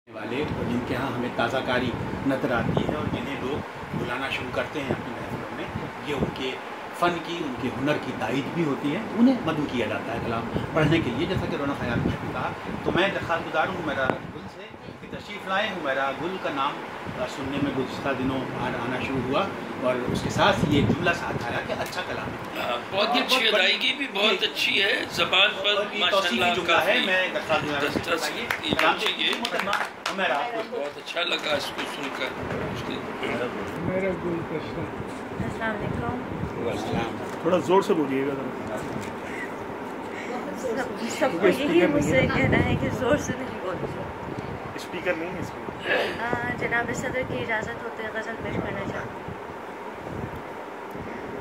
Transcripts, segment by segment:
والے اور جن کے ہاں ہمیں تازہ کاری نظر آتی ہے اور جنہیں لوگ بلانا شروع کرتے ہیں اپنی محفلوں میں، یہ ان کے فن کی، ان کے ہنر کی تائید بھی ہوتی ہے، انہیں مدعو کیا جاتا ہے کلام پڑھنے کے لیے، جیسا کہ رونق حیات نے بھی کہا۔ تو میں درخواست گزار ہوں میرا گل سے کہ تشریف لائیں۔ میرا گل کا نام سننے میں گزشتہ دنوں آنا شروع ہوا اور اس کے ساتھ یہ جملہ ساتھ آیا کہ اچھا کلام ہے، بہت ہی اچھی ادائیگی بھی بہت اچھی ہے، زبان پر ماشاءاللہ جملہ ہے۔ میں درخواست گزار بہت اچھا لگا اس کو سن کر۔ میرا گل کشن۔ السلام علیکم۔ تھوڑا زور سے بولیے گا۔ سب کو یہی مجھ سے کہنا ہے کہ زور سے نہیں بولتے۔ اسپیکر نہیں ہے اس میں۔ جناب صدر کی اجازت ہوتے غزل پیش کرنا چاہوں۔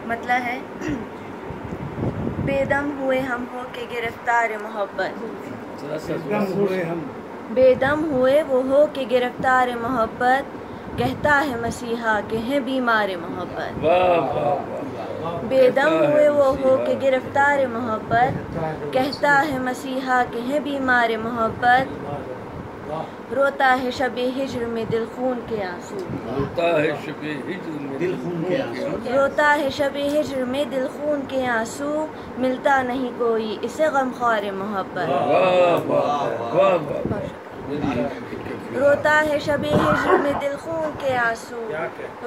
مطلب ہے بے دم ہوئے ہم ہو کے گرفتار محبت، بے دم ہوئے وہ ہو کہ گرفتار محبت، کہتا ہے مسیحا کہ ہیں بیمار محبت۔ بے دم ہوئے وہ ہو کہ گرفتار محبت، کہتا ہے مسیحا کہ ہیں بیمار محبت، روتا ہے شب ہجر میں دل خون کے آنسو، روتا ہے شب ہجر میں دل خون کے آنسو، روتا ہے شب ہجر میں دل خون کے آنسو، ملتا نہیں کوئی اسے غمخوار محبت۔ روتا ہے شب ہجر میں دل خون کے آنسو،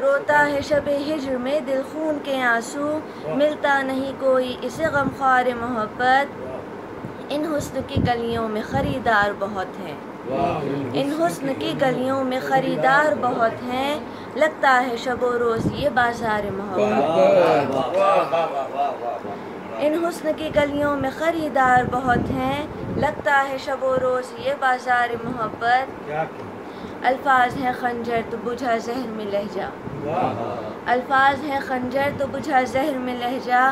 روتا ہے شب ہجر میں دل خون کے آنسو، ملتا نہیں کوئی اسے غمخوار محبت۔ ان حسن کی گلیوں میں خریدار بہت ہیں، ان حسن کی گلیوں میں خریدار بہت ہیں، لگتا ہے شب و روز یہ بازار محبت۔ ان حسن کی گلیوں میں خریدار بہت ہیں، لگتا ہے شب و روز یہ بازار محبت۔ الفاظ ہیں خنجر تو بجھا زہر میں لہجہ، الفاظ ہیں خنجر تو بجھا زہر میں لہجہ،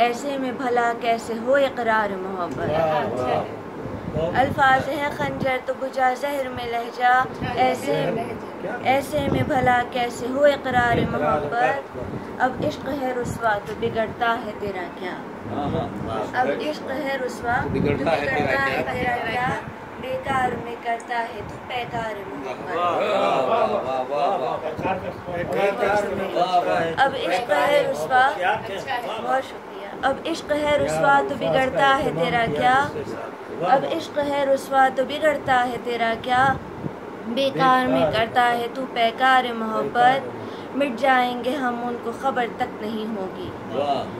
ایسے میں بھلا کیسے ہو اقرار محبت۔ الفاظ ہیں خنجر تو بجھا زہر میں لہجہ، ایسے میں بھلا کیسے ہو اقرار محبت۔ اب عشق ہے رسوا تو بگڑتا ہے تیرا کیا، اب عشق ہے رسوا تو بگڑتا ہے تیرا کیا، بیکار میں کرتا ہے تو پیکار محبت۔ اب عشق ہے رسوا، بہت شکریہ۔ اب عشق ہے رسوا تو بگڑتا ہے تیرا کیا، اب عشق ہے رسوا تو بگڑتا ہے تیرا کیا، بیکار میں کرتا ہے تو پیکار محبت۔ مٹ جائیں گے ہم ان کو خبر تک نہیں ہوگی،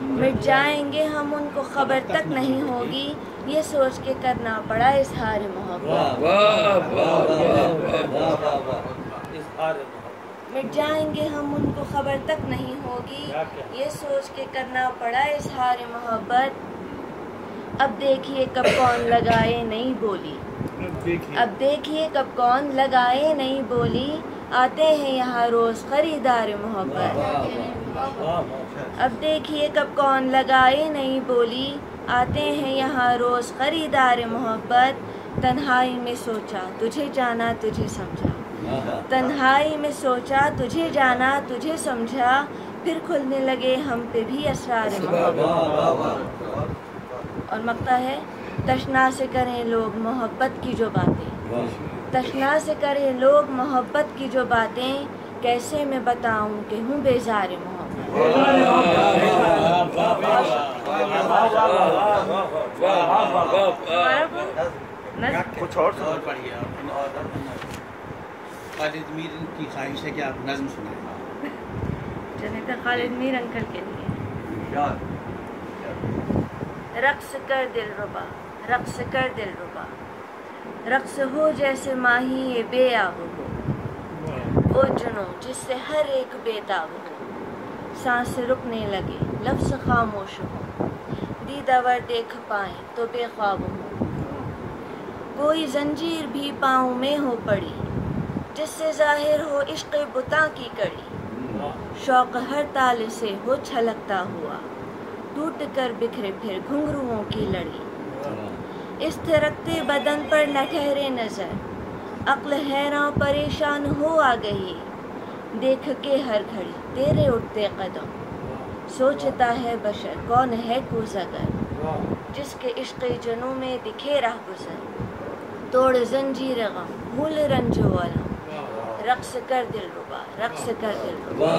مٹ جائیں گے ہم ان کو خبر تک نہیں ہوگی، یہ سوچ کے کرنا پڑا اظہار محبت۔ مٹ جائیں گے ہم ان کو خبر تک نہیں ہوگی، یہ سوچ کے کرنا پڑا اظہار محبت۔ اب دیکھیے کب کون لگائے نئی بولی، اب دیکھیے کب کون لگائے نئی بولی، آتے ہیں یہاں روز خریدار محبت۔ اب دیکھیے کب کون لگائے نئی بولی، آتے ہیں یہاں روز خریدار محبت۔ تنہائی میں سوچا تجھے جانا تجھے سمجھا، تنہائی میں سوچا تجھے جانا تجھے سمجھا، پھر کھلنے لگے ہم پہ بھی اسرار محبت۔ اور مقطع ہے تشنا سے کریں لوگ محبت کی جو باتیں، تشنا سے کریں لوگ محبت کی جو باتیں، کیسے میں بتاؤں کہ ہوں بیزار محبت۔ کچھ اور پڑھیے آپ۔ خالد میر کی خواہش ہے کہ آپ نظم سنائیں۔ جناب خالد میر انکل کے لیے۔ رقص کر دل ربا، رقص کر دل ربا، رقص ہو جیسے ماہی یہ بے آب ہو، وہ جنوں جس سے ہر ایک بےتاب ہو، سانس رکنے لگے لفظ خاموش ہو، دیدہ ور دیکھ پائیں تو بے خواب ہو، کوئی زنجیر بھی پاؤں میں ہو پڑی، جس سے ظاہر ہو عشق بتاں کی کڑی، شوق ہر تال سے ہو چھلکتا ہوا، ٹوٹ کر بکھرے پھر گھنگروؤں کی لڑی، اس تھرکتے بدن پر نہ ٹھہرے نظر، عقل حیراں پریشان ہو آ گئی، دیکھ کے ہر گھڑی تیرے اٹھتے قدم، سوچتا ہے بشر کون ہے کوزگر، جس کے عشق جنوں میں دکھے راہ گزر، توڑ زنجیر غم بھول رنجو والا رقص کر دل ربا، رقص کر دل ربا.